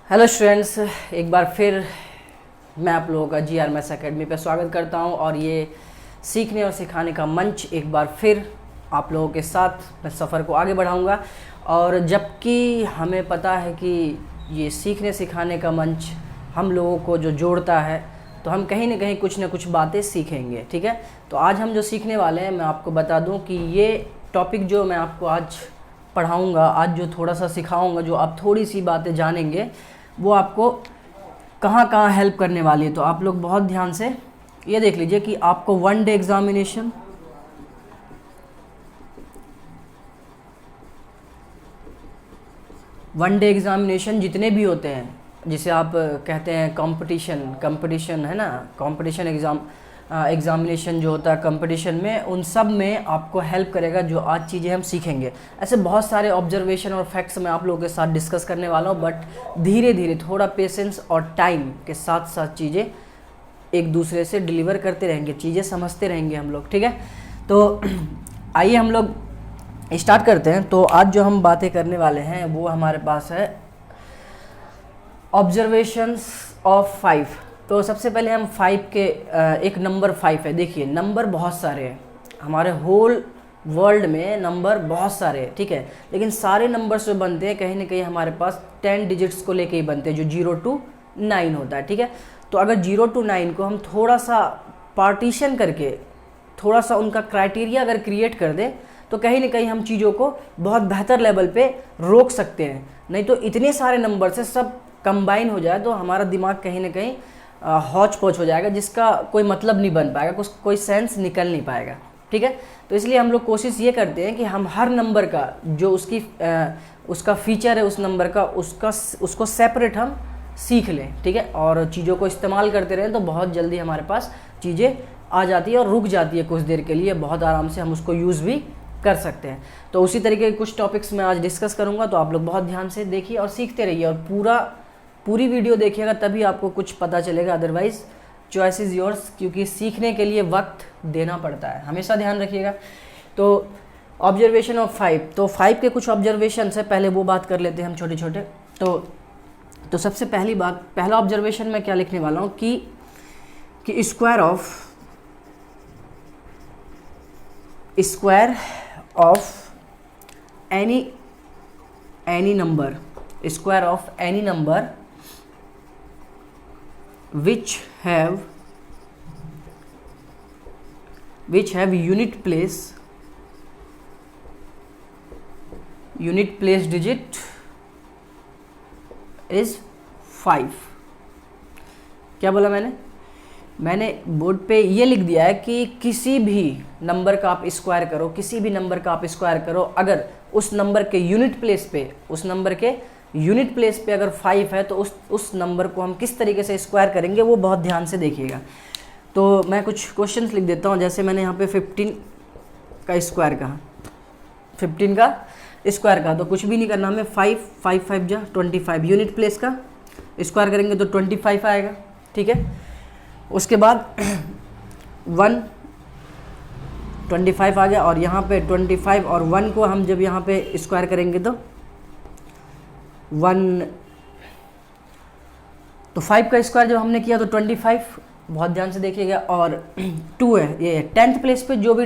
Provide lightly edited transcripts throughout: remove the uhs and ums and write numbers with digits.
Hello students, एक बार फिर मैं आप लोगों का जी आर मैथ्स अकेडमी पर स्वागत करता हूं और ये सीखने और सिखाने का मंच एक बार फिर आप लोगों के साथ मैं सफ़र को आगे बढ़ाऊंगा। और जबकि हमें पता है कि ये सीखने सिखाने का मंच हम लोगों को जो जोड़ता है, तो हम कहीं ना कुछ बातें सीखेंगे। ठीक है, तो आज हम जो सीखने वाले हैं, मैं आपको बता दूं कि ये टॉपिक जो मैं आपको आज पढ़ाऊंगा, आज जो थोड़ा सा सिखाऊंगा, जो आप थोड़ी सी बातें जानेंगे, वो आपको कहाँ कहाँ हेल्प करने वाली है। तो आप लोग बहुत ध्यान से ये देख लीजिए कि आपको वन डे एग्ज़ामिनेशन जितने भी होते हैं, जिसे आप कहते हैं कंपटीशन है ना, कंपटीशन एग्ज़ामिनेशन जो होता है कंपटीशन में, उन सब में आपको हेल्प करेगा जो आज चीज़ें हम सीखेंगे। ऐसे बहुत सारे ऑब्जर्वेशन और फैक्ट्स मैं आप लोगों के साथ डिस्कस करने वाला हूँ, बट धीरे धीरे थोड़ा पेशेंस और टाइम के साथ साथ चीज़ें एक दूसरे से डिलीवर करते रहेंगे, चीज़ें समझते रहेंगे हम लोग। ठीक है, तो आइए हम लोग स्टार्ट करते हैं। तो आज जो हम बातें करने वाले हैं वो हमारे पास है ऑब्जर्वेशंस ऑफ 5। तो सबसे पहले हम 5 के एक नंबर 5 है। देखिए, नंबर बहुत सारे हैं, हमारे होल वर्ल्ड में नंबर बहुत सारे हैं। ठीक है, लेकिन सारे नंबर्स जो बनते हैं कहीं ना कहीं हमारे पास 10 डिजिट्स को लेके ही बनते हैं, जो 0 to 9 होता है। ठीक है, तो अगर 0 to 9 को हम थोड़ा सा पार्टीशन करके, थोड़ा सा उनका क्राइटेरिया अगर क्रिएट कर दें, तो कहीं ना कहीं हम चीज़ों को बहुत बेहतर लेवल पे रोक सकते हैं। नहीं तो इतने सारे नंबर से सब कंबाइन हो जाए तो हमारा दिमाग कहीं ना कहीं हौच पौच हो जाएगा, जिसका कोई मतलब नहीं बन पाएगा, कोई सेंस निकल नहीं पाएगा। ठीक है, तो इसलिए हम लोग कोशिश ये करते हैं कि हम हर नंबर का जो उसका फीचर है, उस नंबर का उसको सेपरेट हम सीख लें। ठीक है, और चीज़ों को इस्तेमाल करते रहें, तो बहुत जल्दी हमारे पास चीज़ें आ जाती है और रुक जाती है कुछ देर के लिए, बहुत आराम से हम उसको यूज़ भी कर सकते हैं। तो उसी तरीके के कुछ टॉपिक्स मैं आज डिस्कस करूँगा, तो आप लोग बहुत ध्यान से देखिए और सीखते रहिए, और पूरी वीडियो देखिएगा, तभी आपको कुछ पता चलेगा। अदरवाइज चॉइस इज़ योर्स, क्योंकि सीखने के लिए वक्त देना पड़ता है, हमेशा ध्यान रखिएगा। तो ऑब्जर्वेशन ऑफ 5, तो 5 के कुछ ऑब्जर्वेशन है, पहले वो बात कर लेते हैं हम छोटे छोटे। तो सबसे पहला ऑब्जर्वेशन मैं क्या लिखने वाला हूँ कि square of any number which have unit place digit is 5। क्या बोला मैंने बोर्ड पे ये लिख दिया है कि किसी भी नंबर का आप स्क्वायर करो, अगर उस नंबर के यूनिट प्लेस पे अगर 5 है, तो उस नंबर को हम किस तरीके से स्क्वायर करेंगे वो बहुत ध्यान से देखिएगा। तो मैं कुछ क्वेश्चंस लिख देता हूँ। जैसे मैंने यहाँ पे 15 का स्क्वायर कहा, तो कुछ भी नहीं करना हमें, 5 जा 25, यूनिट प्लेस का स्क्वायर करेंगे तो 25 आएगा। ठीक है, उसके बाद 25 आ गया, और यहाँ पे 25 और 1 को हम जब यहाँ पे स्क्वायर करेंगे तो 5 का स्क्वायर जब हमने किया तो 25, बहुत ध्यान से देखिएगा। और 2 है, ये 10th प्लेस पे जो भी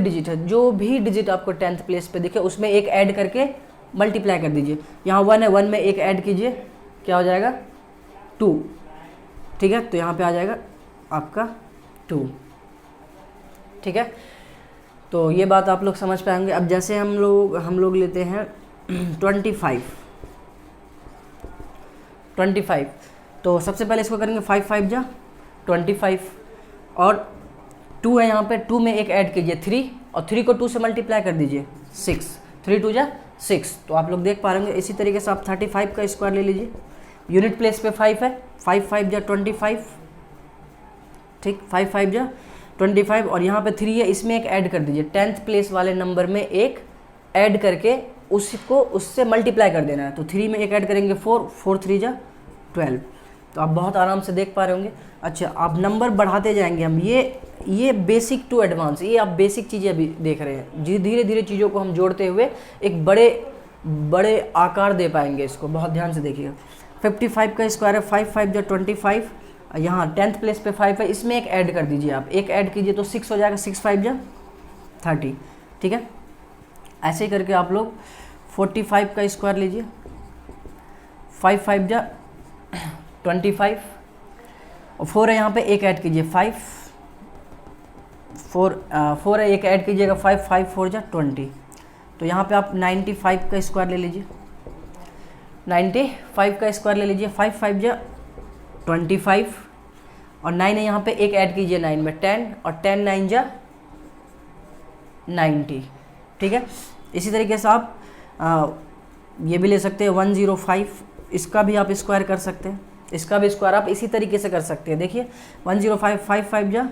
डिजिट आपको 10th प्लेस पे दिखे, उसमें एक ऐड करके मल्टीप्लाई कर दीजिए। यहाँ 1 है, 1 में एक ऐड कीजिए, क्या हो जाएगा 2। ठीक है, तो यहाँ पे आ जाएगा आपका 2। ठीक है, तो ये बात आप लोग समझ पाएंगे। अब जैसे हम लोग लेते हैं 25, तो सबसे पहले इसको करेंगे 5 जा 25, और 2 है यहाँ पे, 2 में एक ऐड कीजिए 3, और 3 को 2 से मल्टीप्लाई कर दीजिए 6, 3 2 जा 6। तो आप लोग देख पा रहे होंगे। इसी तरीके से आप 35 का स्क्वायर ले लीजिए, यूनिट प्लेस पे 5 है, 5 जा 25। ठीक, 5 जा 25, और यहाँ पे 3 है, इसमें एक ऐड कर दीजिए, 10th प्लेस वाले नंबर में एक ऐड करके उससे मल्टीप्लाई कर देना है। तो 3 में एक ऐड करेंगे 4 3 जा 12। तो आप बहुत आराम से देख पा रहे होंगे। अच्छा, आप नंबर बढ़ाते जाएंगे हम, ये बेसिक टू एडवांस, ये आप बेसिक चीज़ें अभी देख रहे हैं। धीरे धीरे चीज़ों को हम जोड़ते हुए एक बड़े आकार दे पाएंगे इसको, बहुत ध्यान से देखिएगा। 55 का स्क्वायर है 5 5 जो 25, यहाँ 10th प्लेस पे 5 है, इसमें एक ऐड कर दीजिए आप, एक ऐड कीजिए तो 6 हो जाएगा, 6 5 जा 30, ठीक है। ऐसे ही करके आप लोग 45 का स्क्वायर लीजिए, 5 5 जा 25 और 4 है यहाँ पे, एक ऐड कीजिए 5 4 है, एक ऐड कीजिएगा 5 5 4 जा 20, तो यहाँ पे आप 95 का स्क्वायर ले लीजिए, 95 का स्क्वायर ले लीजिए, 5 5 जा 25 और 9 है यहाँ पे, एक ऐड कीजिए 9 में 10 और 10 9 जा 90, ठीक है। इसी तरीके से आप ये भी ले सकते हैं 105, इसका भी आप स्क्वायर कर सकते हैं, इसका भी स्क्वायर आप इसी तरीके से कर सकते हैं। देखिए 105 5 5 जा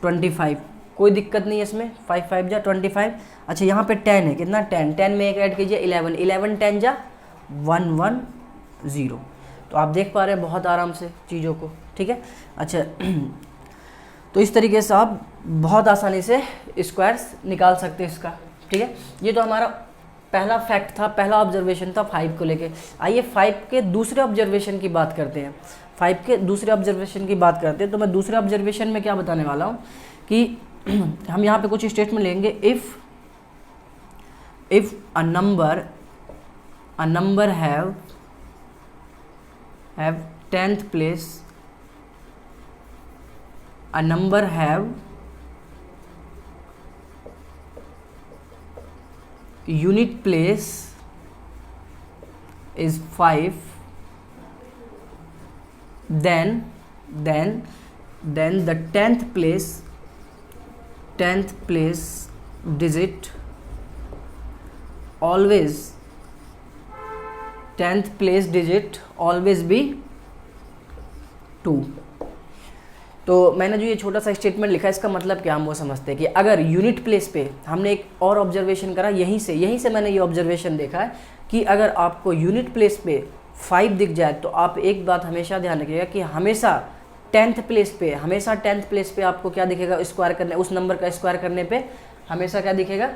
25, कोई दिक्कत नहीं है इसमें, 5 5 जा 25। अच्छा यहाँ पे 10 है, कितना 10, 10 में एक ऐड कीजिए 11, 11 10 जा 110, तो आप देख पा रहे हैं बहुत आराम से चीज़ों को, ठीक है। अच्छा तो इस तरीके से आप बहुत आसानी से स्क्वायर्स निकाल सकते हैं इसका, ठीक है। ये तो हमारा पहला फैक्ट था, पहला ऑब्जर्वेशन था 5 को लेके। आइए 5 के दूसरे ऑब्जर्वेशन की बात करते हैं, 5 के दूसरे ऑब्जर्वेशन की बात करते हैं। तो मैं दूसरे ऑब्जर्वेशन में क्या बताने वाला हूँ कि हम यहाँ पे कुछ स्टेटमेंट लेंगे, if a number have 10th place, a number have unit place is 5, then the 10th place digit always 10th place digit always be 2। तो मैंने जो ये छोटा सा स्टेटमेंट लिखा है, इसका मतलब क्या हम वो समझते हैं कि अगर यूनिट प्लेस पे हमने एक और ऑब्जर्वेशन करा, यहीं से मैंने ये ऑब्जर्वेशन देखा है कि अगर आपको यूनिट प्लेस पे 5 दिख जाए तो आप एक बात हमेशा ध्यान रखिएगा कि हमेशा 10th प्लेस पे आपको क्या दिखेगा, स्क्वायर करने, उस नंबर का स्क्वायर करने पे हमेशा क्या दिखेगा,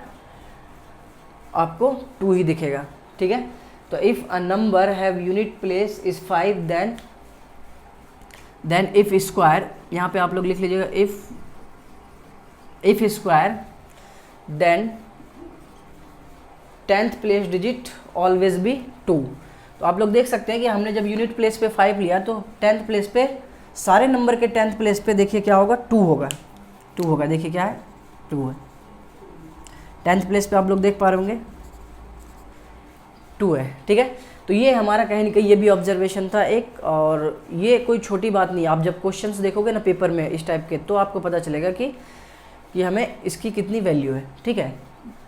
आपको 2 ही दिखेगा, ठीक है। तो if a number have unit place is 5 then if square, यहाँ पे आप लोग लिख लीजिएगा if square then 10th place digit always be 2। तो आप लोग देख सकते हैं कि हमने जब यूनिट प्लेस पे 5 लिया तो 10th प्लेस पे सारे नंबर के 10th प्लेस पे देखिए क्या होगा, 2 होगा, देखिए क्या है, 2 है। 10th प्लेस पे आप लोग देख पा रहे होंगे 2 है, ठीक है। तो ये हमारा कहीं ना कहीं ये भी ऑब्जर्वेशन था एक, और ये कोई छोटी बात नहीं है। आप जब क्वेश्चंस देखोगे ना पेपर में इस टाइप के, तो आपको पता चलेगा कि हमें इसकी कितनी वैल्यू है, ठीक है।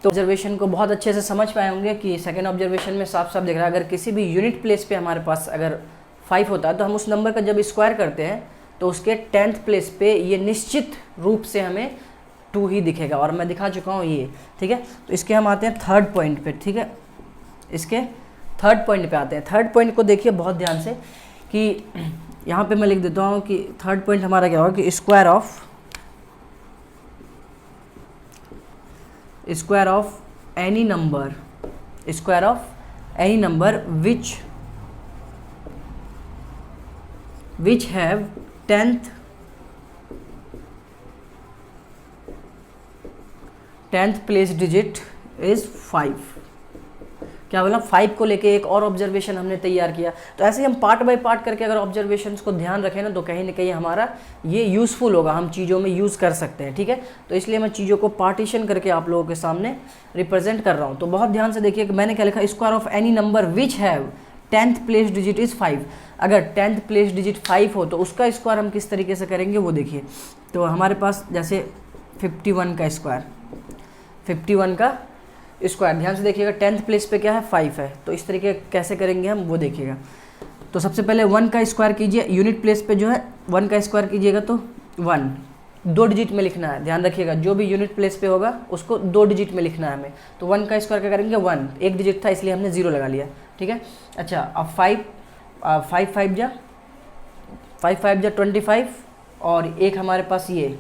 तो ऑब्जर्वेशन को बहुत अच्छे से समझ पाए होंगे कि सेकेंड ऑब्जर्वेशन में साफ साफ दिख रहा है, अगर किसी भी यूनिट प्लेस पे हमारे पास अगर 5 होता है तो हम उस नंबर का जब स्क्वायर करते हैं तो उसके 10th प्लेस पे ये निश्चित रूप से हमें 2 ही दिखेगा, और मैं दिखा चुका हूँ ये, ठीक है। तो इसके हम आते हैं थर्ड पॉइंट पे, ठीक है। इसके थर्ड पॉइंट पे आते हैं। थर्ड पॉइंट को देखिए बहुत ध्यान से कि यहाँ पे मैं लिख देता हूँ कि थर्ड पॉइंट हमारा क्या होगा कि square of any number which have 10th place digit is 5। क्या बोला, 5 को लेके एक और ऑब्जर्वेशन हमने तैयार किया। तो ऐसे ही हम पार्ट बाय पार्ट करके अगर ऑब्जर्वेशंस को ध्यान रखें ना, तो कहीं ना कहीं हमारा ये यूज़फुल होगा, हम चीज़ों में यूज़ कर सकते हैं, ठीक है। तो इसलिए मैं चीज़ों को पार्टीशन करके आप लोगों के सामने रिप्रेजेंट कर रहा हूँ। तो बहुत ध्यान से देखिए कि मैंने क्या लिखा, square of any number which have 10th place digit is 5। अगर 10th प्लेस डिजिट 5 हो तो उसका स्क्वायर हम किस तरीके से करेंगे वो देखिए। तो हमारे पास जैसे 51 का स्क्वायर, 51 का स्क्वायर, ध्यान से देखिएगा 10th प्लेस पे क्या है, 5 है। तो इस तरीके कैसे करेंगे हम वो देखिएगा। तो सबसे पहले 1 का स्क्वायर कीजिए, यूनिट प्लेस पे जो है 1 का स्क्वायर कीजिएगा तो 1 2 डिजिट में लिखना है, ध्यान रखिएगा। जो भी यूनिट प्लेस पे होगा उसको 2 डिजिट में लिखना है हमें। तो 1 का स्क्वायर क्या करेंगे, 1, एक डिजिट था इसलिए हमने 0 लगा लिया, ठीक है। अच्छा अब 5 5 जा 25 और एक हमारे पास ये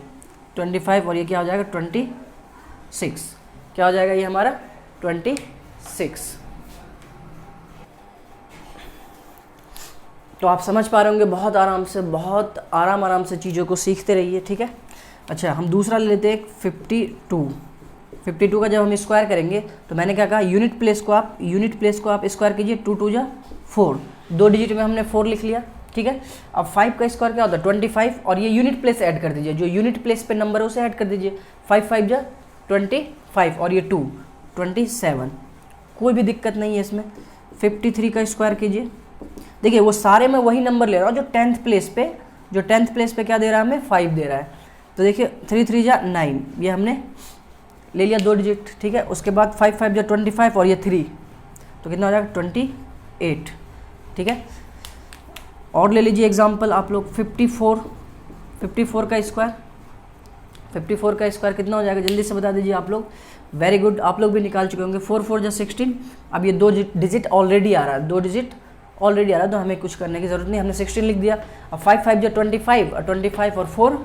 25 और ये क्या हो जाएगा 26। क्या हो जाएगा ये हमारा 26। तो आप समझ पा रहे होंगे, बहुत आराम से चीज़ों को सीखते रहिए, ठीक है। अच्छा, हम दूसरा ले लेते हैं 52 का जब हम स्क्वायर करेंगे तो मैंने क्या कहा, यूनिट प्लेस को आप स्क्वायर कीजिए, 2 2 जा 4, 2 डिजिट में हमने 4 लिख लिया, ठीक है। अब 5 का स्क्वायर क्या होता है 25, और ये यूनिट प्लेस ऐड कर दीजिए, जो यूनिट प्लेस पे नंबर है उसे ऐड कर दीजिए, 5 5 जा 25 और ये 2 27, कोई भी दिक्कत नहीं है इसमें। 53 का स्क्वायर कीजिए, देखिए वो सारे में वही नंबर ले रहा हूँ जो 10th प्लेस पे क्या दे रहा है हमें, 5 दे रहा है। तो देखिए 3 3 जा 9, ये हमने ले लिया 2 डिजिट, ठीक है। उसके बाद 5 5 जा 25 और ये 3, तो कितना हो जाएगा 28, ठीक है। और ले लीजिए एग्जाम्पल आप लोग 54 का स्क्वायर कितना हो जाएगा, जल्दी से बता दीजिए आप लोग। वेरी गुड, आप लोग भी निकाल चुके होंगे। 4 4 जा 16, अब ये 2 डिजिट ऑलरेडी आ रहा है, तो हमें कुछ करने की जरूरत नहीं, हमने 16 लिख दिया। अब 5 5 जा 25 और 25 और 4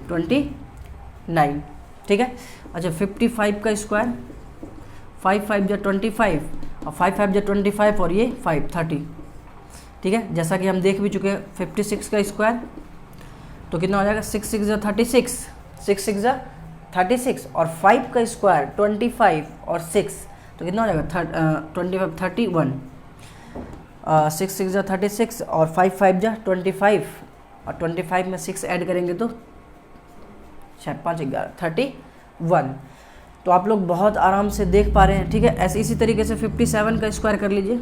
29, ठीक है। अच्छा 55 का स्क्वायर, 5 5 जा 25 और 5 5 जा 25 और ये 5 30, ठीक है। जैसा कि हम देख भी चुके हैं 56 का स्क्वायर तो कितना हो जाएगा, 6 6 जा 36 और 5 का स्क्वायर 25 और 6 तो कितना हो जाएगा 25 31, 6 6 जा 36 और 5 5 जा 25 और 25 में 6 ऐड करेंगे तो 5 11 31। तो आप लोग बहुत आराम से देख पा रहे हैं, ठीक है। ऐसे इसी तरीके से 57 का स्क्वायर कर लीजिए।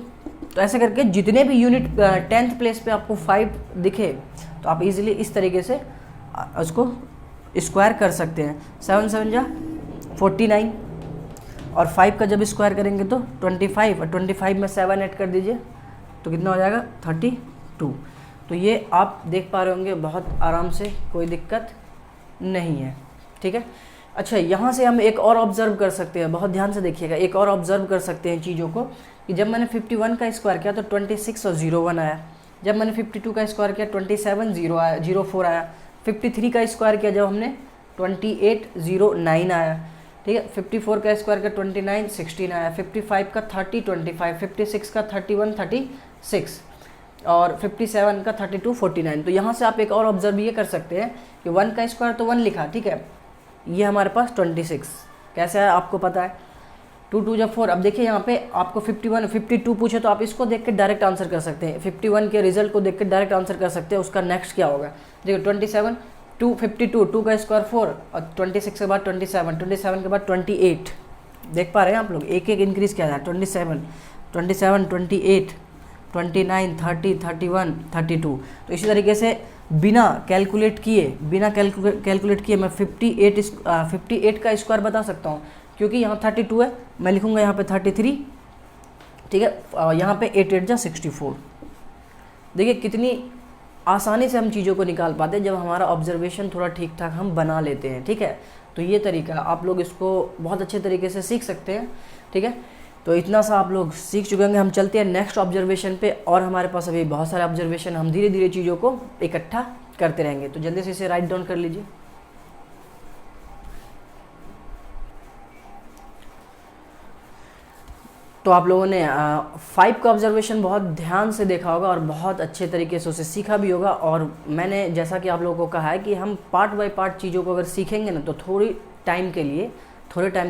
तो ऐसे करके जितने भी यूनिट 10th प्लेस पे आपको 5 दिखे तो आप इजीली इस तरीके से उसको स्क्वायर कर सकते हैं। 7 7 जा 49 और 5 का जब स्क्वायर करेंगे तो 25 और 25 में 7 ऐड कर दीजिए तो कितना हो जाएगा 32। तो ये आप देख पा रहे होंगे बहुत आराम से, कोई दिक्कत नहीं है, ठीक है। अच्छा, यहाँ से हम एक और ऑब्जर्व कर सकते हैं, बहुत ध्यान से देखिएगा, एक और ऑब्जर्व कर सकते हैं चीज़ों को कि जब मैंने 51 का स्क्वायर किया तो 26 और 01 आया। जब मैंने 52 का स्क्वायर किया 27 04 आया। 53 का स्क्वायर किया जब हमने 2809 आया, ठीक है। 54 का स्क्वायर किया 29 16 आया। 55 का 30 25, 56 का 31 36 और 57 का 32 49। तो यहाँ से आप एक और ऑब्जर्व ये कर सकते हैं कि 1 का स्क्वायर तो 1 लिखा, ठीक है। ये हमारे पास 26 कैसे है आपको पता है, 2 2 जब 4। अब देखिए यहाँ पे आपको 51 52 पूछे तो आप इसको देख के डायरेक्ट आंसर कर सकते हैं, 51 के रिजल्ट को देख के डायरेक्ट आंसर कर सकते हैं उसका नेक्स्ट क्या होगा। देखिए 27 2 52 2 का स्क्वायर 4 और 26 के बाद 27 के बाद 28, देख पा रहे हैं आप लोग, एक एक इंक्रीज किया है। 27 28 29 30 31 32। तो इसी तरीके से बिना कैलकुलेट किए मैं 58 का स्क्वायर बता सकता हूँ, क्योंकि यहाँ 32 है, मैं लिखूँगा यहाँ पे 33, ठीक है। यहाँ पे 8 8 जा 64। देखिए कितनी आसानी से हम चीज़ों को निकाल पाते हैं जब हमारा ऑब्जर्वेशन थोड़ा ठीक ठाक हम बना लेते हैं, ठीक है। तो ये तरीका आप लोग इसको बहुत अच्छे तरीके से सीख सकते हैं, ठीक है। तो इतना सा आप लोग सीख चुके होंगे। हम चलते हैं नेक्स्ट ऑब्जर्वेशन पे, और हमारे पास अभी बहुत सारे ऑब्जर्वेशन, हम धीरे धीरे चीज़ों को इकट्ठा करते रहेंगे। तो जल्दी से इसे राइट डाउन कर लीजिए। तो आप लोगों ने 5 का ऑब्जर्वेशन बहुत ध्यान से देखा होगा और बहुत अच्छे तरीके से उसे सीखा भी होगा। और मैंने जैसा कि आप लोगों को कहा है कि हम पार्ट बाय पार्ट चीज़ों को अगर सीखेंगे ना तो थोड़े टाइम के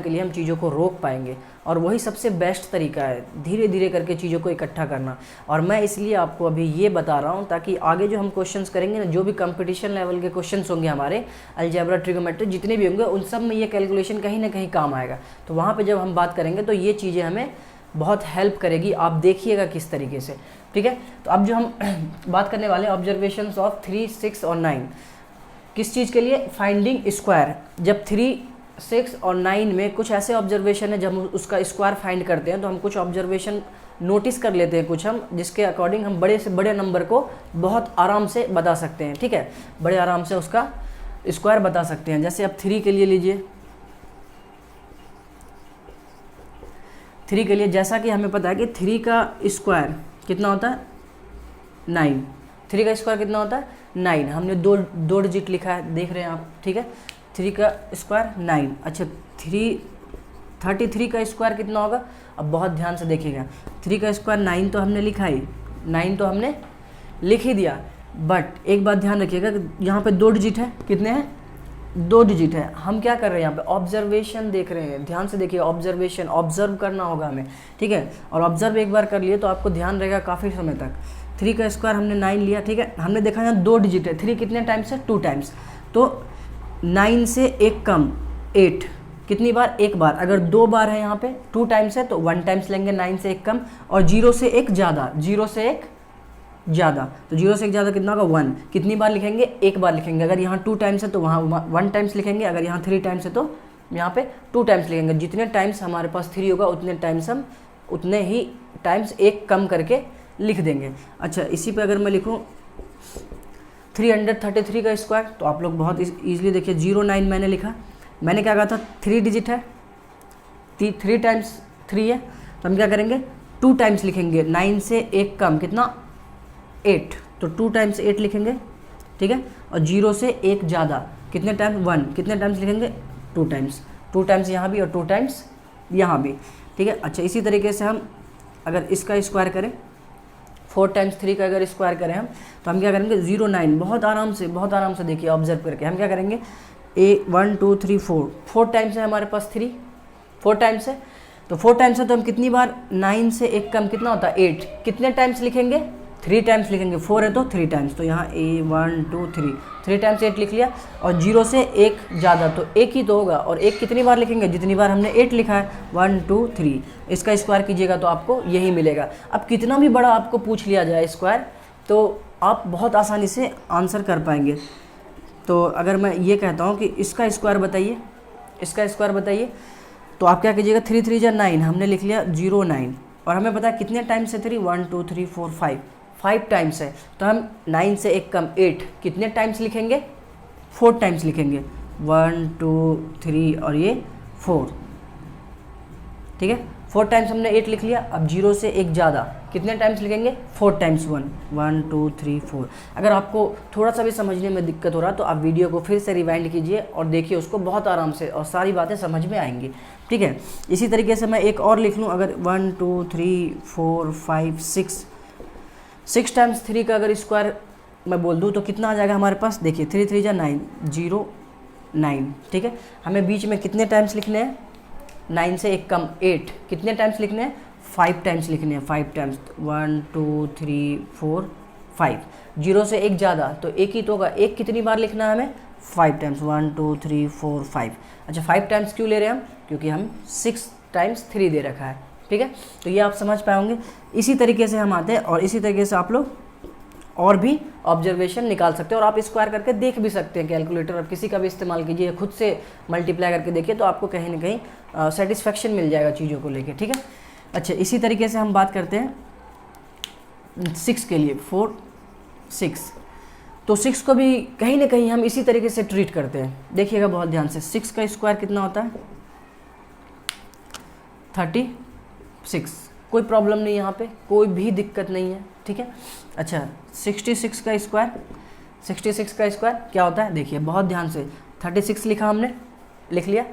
लिए हम चीज़ों को रोक पाएंगे, और वही सबसे बेस्ट तरीका है, धीरे धीरे करके चीज़ों को इकट्ठा करना। और मैं इसलिए आपको अभी ये बता रहा हूँ ताकि आगे जो हम क्वेश्चंस करेंगे ना, जो भी कंपटीशन लेवल के क्वेश्चंस होंगे हमारे, अलजेब्रा ट्रिगोमेट्री जितने भी होंगे, उन सब में ये कैलकुलेशन कहीं ना कहीं काम आएगा। तो वहाँ पर जब हम बात करेंगे तो ये चीज़ें हमें बहुत हेल्प करेगी, आप देखिएगा किस तरीके से, ठीक है। तो अब जो हम बात करने वाले हैं ऑब्जर्वेशंस ऑफ 3 6 और 9, किस चीज़ के लिए, फाइंडिंग स्क्वायर। जब 3 6 और 9 में कुछ ऐसे ऑब्जर्वेशन है जब हम उसका स्क्वायर फाइंड करते हैं तो हम कुछ ऑब्जर्वेशन नोटिस कर लेते हैं कुछ हम, जिसके अकॉर्डिंग हम बड़े से बड़े नंबर को बहुत आराम से बता सकते हैं, ठीक है। बड़े आराम से उसका स्क्वायर बता सकते हैं। जैसे अब 3 के लिए लीजिए, 3 के लिए जैसा कि हमें पता है कि 3 का स्क्वायर कितना होता है 9, 3 का स्क्वायर कितना होता है 9, हमने दो डिजिट लिखा है, देख रहे हैं आप, ठीक है। 3 का स्क्वायर 9। अच्छा 33 का स्क्वायर कितना होगा, अब बहुत ध्यान से देखिएगा, 3 का स्क्वायर 9 तो हमने लिखा ही, 9 तो हमने लिख ही दिया, बट एक बात ध्यान रखिएगा कि यहाँ पे 2 डिजिट है, कितने हैं, 2 डिजिट है। हम क्या कर रहे हैं यहाँ पे, ऑब्जर्वेशन देख रहे हैं, ध्यान से देखिए, ऑब्जर्वेशन, ऑब्जर्व करना होगा हमें, ठीक है। और ऑब्जर्व एक बार कर लिए तो आपको ध्यान रहेगा काफ़ी समय तक। 3 का स्क्वायर हमने 9 लिया, ठीक है। हमने देखा यहाँ 2 डिजिट है, 3 कितने टाइम्स है, 2 टाइम्स, तो 9 से 1 कम 8, कितनी बार, 1 बार। अगर 2 बार है यहाँ पे 2 टाइम्स है तो 1 टाइम्स लेंगे 9 से 1 कम, और 0 से 1 ज़्यादा, 0 से 1 ज़्यादा, तो 0 से 1 ज़्यादा कितना होगा, 1। कितनी बार लिखेंगे, 1 बार लिखेंगे। अगर यहाँ 2 टाइम्स है तो वहाँ 1 टाइम्स लिखेंगे, अगर यहाँ 3 टाइम्स है तो यहाँ पे 2 टाइम्स लिखेंगे। जितने टाइम्स हमारे पास 3 होगा उतने टाइम्स हम उतने ही टाइम्स 1 कम करके लिख देंगे। अच्छा, इसी पे अगर मैं लिखूँ 333 का स्क्वायर, तो आप लोग बहुत ईजिली देखिए, 09 मैंने लिखा, मैंने क्या कहा था, 3 डिजिट है, 3 टाइम्स 3 है, तो हम क्या करेंगे, 2 टाइम्स लिखेंगे। 9 से 1 कम कितना, 8, तो 2 टाइम्स 8 लिखेंगे, ठीक है। और 0 से 1 ज़्यादा कितने टाइम्स, 1, कितने टाइम्स लिखेंगे, 2 टाइम्स, 2 टाइम्स यहाँ भी और 2 टाइम्स यहाँ भी, ठीक है। अच्छा, इसी तरीके से हम अगर इसका स्क्वायर करें, 4 टाइम्स 3 का अगर स्क्वायर करें हम, तो हम क्या करेंगे, 09, बहुत आराम से देखिए, ऑब्जर्व करके हम क्या करेंगे, 1 2 3 4 टाइम्स है हमारे पास, 4 टाइम्स है, तो 4 टाइम्स है तो हम कितनी बार, 9 से 1 कम कितना होता है, 8, कितने टाइम्स लिखेंगे, 3 टाइम्स लिखेंगे। 4 है तो 3 टाइम्स, तो यहाँ 1 2 3 टाइम्स 8 लिख लिया। और 0 से 1 ज़्यादा तो 1 ही तो होगा, और 1 कितनी बार लिखेंगे, जितनी बार हमने 8 लिखा है, 1 2 3, इसका स्क्वायर कीजिएगा तो आपको यही मिलेगा। अब कितना भी बड़ा आपको पूछ लिया जाए स्क्वायर, तो आप बहुत आसानी से आंसर कर पाएंगे। तो अगर मैं ये कहता हूँ कि इसका स्क्वायर बताइए, इसका स्क्वायर बताइए, तो आप क्या कीजिएगा, 3 3 जा 9, हमने लिख लिया 09, और हमें पता है कितने टाइम्स है 3, 1 2 3 4 5 टाइम्स है, तो हम 9 से 1 कम 8 कितने टाइम्स लिखेंगे, 4 टाइम्स लिखेंगे, 1 2 3 और ये 4, ठीक है। 4 टाइम्स हमने 8 लिख लिया। अब 0 से 1 ज़्यादा कितने टाइम्स लिखेंगे, 4 टाइम्स 1 2 3 4। अगर आपको थोड़ा सा भी समझने में दिक्कत हो रहा तो आप वीडियो को फिर से रिवाइंड कीजिए और देखिए उसको, बहुत आराम से और सारी बातें समझ में आएंगी, ठीक है। इसी तरीके से मैं एक और लिख लूँ, अगर 1 2 3 4 5 6 टाइम्स 3 का अगर स्क्वायर मैं बोल दूँ तो कितना आ जाएगा हमारे पास, देखिए 3 3 जा 9, 0 9, ठीक है। हमें बीच में कितने टाइम्स लिखने हैं, 9 से 1 कम 8, कितने टाइम्स लिखने हैं, 5 टाइम्स लिखने हैं, 5 टाइम्स, 1 2 3 4 5। 0 से 1 ज़्यादा तो 1 ही तो होगा, 1 कितनी बार लिखना है हमें, 5 टाइम्स, 1 2 3 4 5। अच्छा, 5 टाइम्स क्यों ले रहे हैं हम, क्योंकि हम 6 टाइम्स 3 दे रखा है, ठीक है। तो ये आप समझ पाए होंगे। इसी तरीके से हम आते हैं और इसी तरीके से आप लोग और भी ऑब्जर्वेशन निकाल सकते हैं, और आप स्क्वायर करके देख भी सकते हैं। कैलकुलेटर अब किसी का भी इस्तेमाल कीजिए, खुद से मल्टीप्लाई करके देखिए, तो आपको कहीं ना कहीं सेटिस्फेक्शन मिल जाएगा चीज़ों को लेके, ठीक है। अच्छा, इसी तरीके से हम बात करते हैं 6 के लिए, 4 6, तो 6 को भी कहीं ना कहीं हम इसी तरीके से ट्रीट करते हैं। देखिएगा बहुत ध्यान से, 6 का स्क्वायर कितना होता है, 36। कोई प्रॉब्लम नहीं, यहाँ पे कोई भी दिक्कत नहीं है, ठीक है। अच्छा, 66 का स्क्वायर, 66 का स्क्वायर क्या होता है, देखिए बहुत ध्यान से, 36 लिखा हमने, लिख लिया।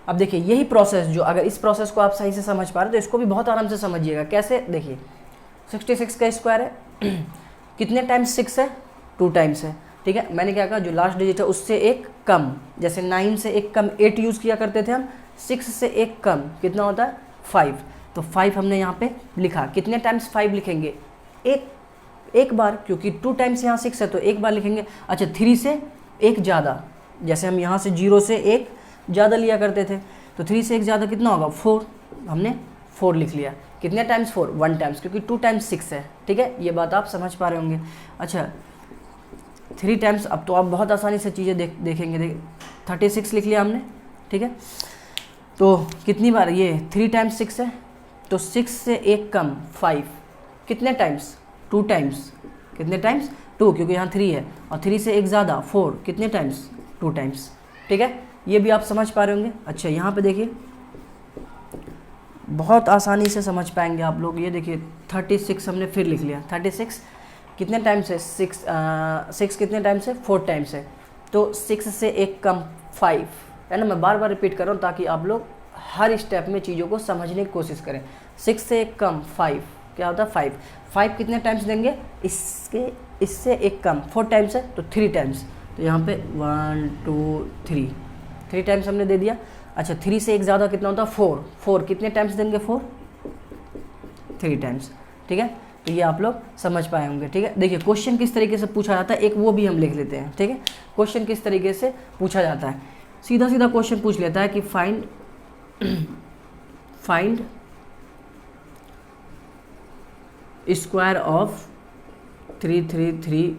अब देखिए यही प्रोसेस, जो अगर इस प्रोसेस को आप सही से समझ पा रहे तो इसको भी बहुत आराम से समझिएगा। कैसे, देखिए 66 का स्क्वायर है, कितने टाइम्स 6 है, 2 टाइम्स है, ठीक है। मैंने क्या कहा, जो लास्ट डिजिट है उससे 1 कम, जैसे 9 से 1 कम 8 यूज़ किया करते थे हम, 6 से 1 कम कितना होता है, 5, तो 5 हमने यहाँ पे लिखा। कितने टाइम्स 5 लिखेंगे, एक बार, क्योंकि 2 टाइम्स यहाँ 6 है तो 1 बार लिखेंगे। अच्छा, 3 से 1 ज़्यादा, जैसे हम यहाँ से 0 से 1 ज़्यादा लिया करते थे, तो 3 से 1 ज़्यादा कितना होगा, 4, हमने 4 लिख लिया। कितने टाइम्स, 4, 1 टाइम्स, क्योंकि 2 टाइम्स 6 है, ठीक है। ये बात आप समझ पा रहे होंगे। अच्छा, 3 टाइम्स, अब तो आप बहुत आसानी से चीज़ें देखेंगे। 36 लिख लिया हमने, ठीक है। तो कितनी बार, ये 3 टाइम्स 6 है, तो 6 से 1 कम 5, कितने टाइम्स, 2 टाइम्स, कितने टाइम्स, 2, क्योंकि यहाँ 3 है, और 3 से 1 ज़्यादा 4, कितने टाइम्स, 2 टाइम्स, ठीक है। ये भी आप समझ पा रहे होंगे। अच्छा, यहाँ पे देखिए बहुत आसानी से समझ पाएंगे आप लोग। ये देखिए 36 हमने फिर लिख लिया, 36 कितने टाइम्स है, 6 कितने टाइम्स है, 4 टाइम्स है, तो 6 से 1 कम 5 है ना। मैं बार बार रिपीट कर रहा हूँ ताकि आप लोग हर स्टेप में चीज़ों को समझने की कोशिश करें। 6 से 1 कम 5, क्या होता है 5। 5 कितने टाइम्स देंगे, इससे एक कम 4 टाइम्स है तो 3 टाइम्स, तो यहाँ पे 1 2 3 टाइम्स हमने दे दिया। अच्छा 3 से एक ज़्यादा कितना होता है 4, 4 कितने टाइम्स देंगे 4, 3 टाइम्स। ठीक है, तो ये आप लोग समझ पाए होंगे। ठीक है, देखिए क्वेश्चन किस तरीके से पूछा जाता है, एक वो भी हम लिख लेते हैं। ठीक है, क्वेश्चन किस तरीके से पूछा जाता है, सीधा सीधा क्वेश्चन पूछ लेता है कि फाइंड स्क्वायर ऑफ 3 3 3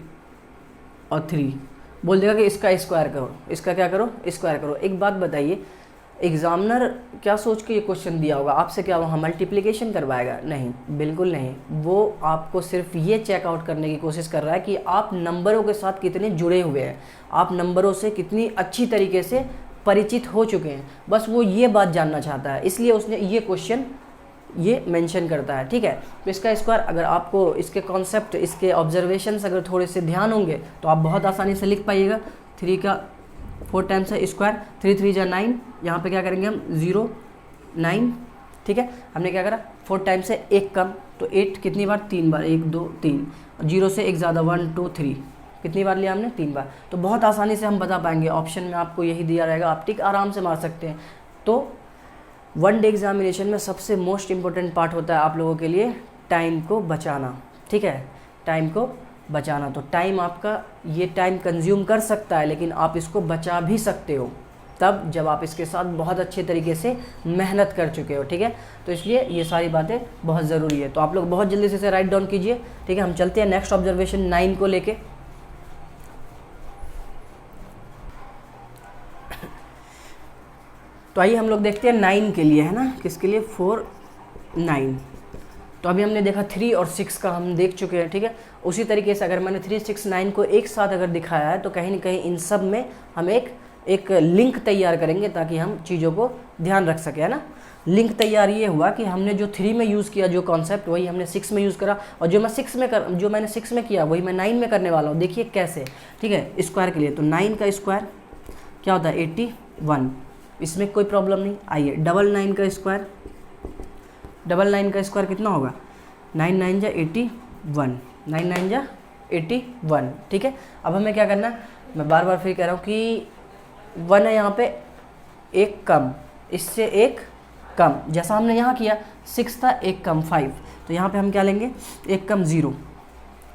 और 3, बोल देगा कि इसका स्क्वायर करो, इसका क्या करो, स्क्वायर करो। एक बात बताइए, एग्जामिनर क्या सोच के ये क्वेश्चन दिया होगा, आपसे क्या वहाँ मल्टीप्लिकेशन करवाएगा? नहीं, बिल्कुल नहीं। वो आपको सिर्फ ये चेकआउट करने की कोशिश कर रहा है कि आप नंबरों के साथ कितने जुड़े हुए हैं, आप नंबरों से कितनी अच्छी तरीके से परिचित हो चुके हैं, बस वो ये बात जानना चाहता है, इसलिए उसने ये क्वेश्चन ये मेंशन करता है। ठीक है, तो इसका स्क्वायर, अगर आपको इसके कॉन्सेप्ट, इसके ऑब्जर्वेशंस अगर थोड़े से ध्यान होंगे तो आप बहुत आसानी से लिख पाइएगा। 3 का 4 टाइम्स है स्क्वायर, 3 3 जा 9, यहाँ पे क्या करेंगे हम 0 9। ठीक है, हमने क्या करा 4 टाइम्स है एक कम, तो 8 कितनी बार, 3 बार, 1 2 3, 0 से एक ज़्यादा 1 2 3, कितनी बार लिया हमने, 3 बार। तो बहुत आसानी से हम बता पाएंगे, ऑप्शन में आपको यही दिया रहेगा, आप टिक आराम से मार सकते हैं। तो वन डे एग्जामिनेशन में सबसे मोस्ट इम्पोर्टेंट पार्ट होता है आप लोगों के लिए टाइम को बचाना। ठीक है, टाइम को बचाना, तो टाइम आपका ये टाइम कंज्यूम कर सकता है, लेकिन आप इसको बचा भी सकते हो तब जब आप इसके साथ बहुत अच्छे तरीके से मेहनत कर चुके हो। ठीक है, तो इसलिए ये सारी बातें बहुत ज़रूरी है। तो आप लोग बहुत जल्दी से इसे राइट डाउन कीजिए। ठीक है, हम चलते हैं नेक्स्ट ऑब्जर्वेशन 9 को लेके। तो आइए हम लोग देखते हैं 9 के लिए, है ना, किसके लिए, 4 9। तो अभी हमने देखा 3 और 6 का हम देख चुके हैं। ठीक है, उसी तरीके से अगर मैंने 3 6 9 को एक साथ अगर दिखाया है तो कहीं ना कहीं इन सब में हम एक लिंक तैयार करेंगे ताकि हम चीज़ों को ध्यान रख सकें, है ना। लिंक तैयार ये हुआ कि हमने जो 3 में यूज़ किया जो कॉन्सेप्ट, वही हमने 6 में यूज़ करा, और जो मैंने 6 में किया वही मैं 9 में करने वाला हूँ। देखिए कैसे। ठीक है, स्क्वायर के लिए तो 9 का स्क्वायर क्या होता है 81, इसमें कोई प्रॉब्लम नहीं। आइए 99 का स्क्वायर, 99 का स्क्वायर कितना होगा, 9 9 जा 81, 9 9 जा 81। ठीक है, अब हमें क्या करना है, मैं बार बार फिर कह रहा हूँ कि 1 है यहाँ पे एक कम, इससे एक कम, जैसा हमने यहाँ किया 6 था एक कम 5, तो यहाँ पे हम क्या लेंगे, एक कम 0,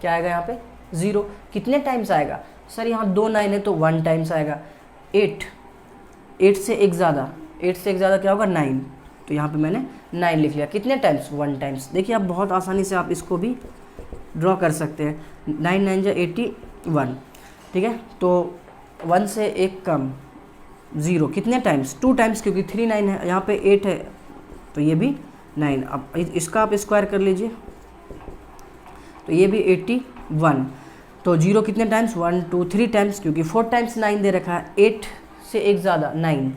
क्या आएगा यहाँ पे 0, कितने टाइम्स आएगा सर, यहाँ 2 9 है तो 1 टाइम्स आएगा। 8 से एक ज़्यादा, 8 से एक ज़्यादा क्या होगा 9, तो यहाँ पे मैंने 9 लिख लिया, कितने टाइम्स 1 टाइम्स। देखिए आप बहुत आसानी से आप इसको भी ड्रॉ कर सकते हैं, 9 9 जा 81। ठीक है, तो 1 से एक कम 0 कितने टाइम्स, 2 टाइम्स, क्योंकि 3 9 है, यहाँ पे 8 है तो ये भी 9। अब इसका आप स्क्वायर कर लीजिए तो ये भी 81, तो 0 कितने टाइम्स 1 2 3 टाइम्स, क्योंकि 4 टाइम्स 9 दे रखा है, 8 से एक ज़्यादा 9,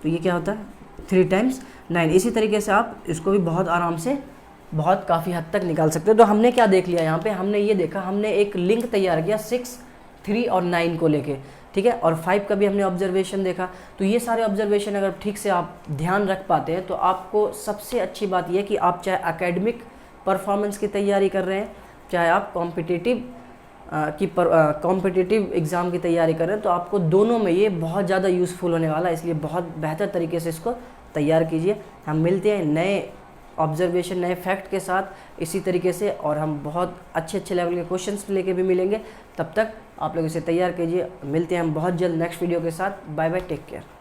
तो ये क्या होता है 3 टाइम्स 9। इसी तरीके से आप इसको भी बहुत आराम से बहुत काफ़ी हद तक निकाल सकते हो। तो हमने क्या देख लिया यहाँ पे, हमने ये देखा, हमने एक लिंक तैयार किया 6 3 और 9 को लेके। ठीक है, और 5 का भी हमने ऑब्जर्वेशन देखा। तो ये सारे ऑब्जर्वेशन अगर ठीक से आप ध्यान रख पाते हैं तो आपको सबसे अच्छी बात यह है कि आप चाहे एकेडमिक परफॉर्मेंस की तैयारी कर रहे हैं, चाहे आप कॉम्पिटिटिव एग्ज़ाम की तैयारी कर रहे हैं, तो आपको दोनों में ये बहुत ज़्यादा यूज़फुल होने वाला है। इसलिए बहुत बेहतर तरीके से इसको तैयार कीजिए। हम मिलते हैं नए ऑब्जर्वेशन, नए फैक्ट के साथ इसी तरीके से, और हम बहुत अच्छे लेवल के क्वेश्चंस लेके भी मिलेंगे। तब तक आप लोग इसे तैयार कीजिए। मिलते हैं हम बहुत जल्द नेक्स्ट वीडियो के साथ। Bye bye, take care.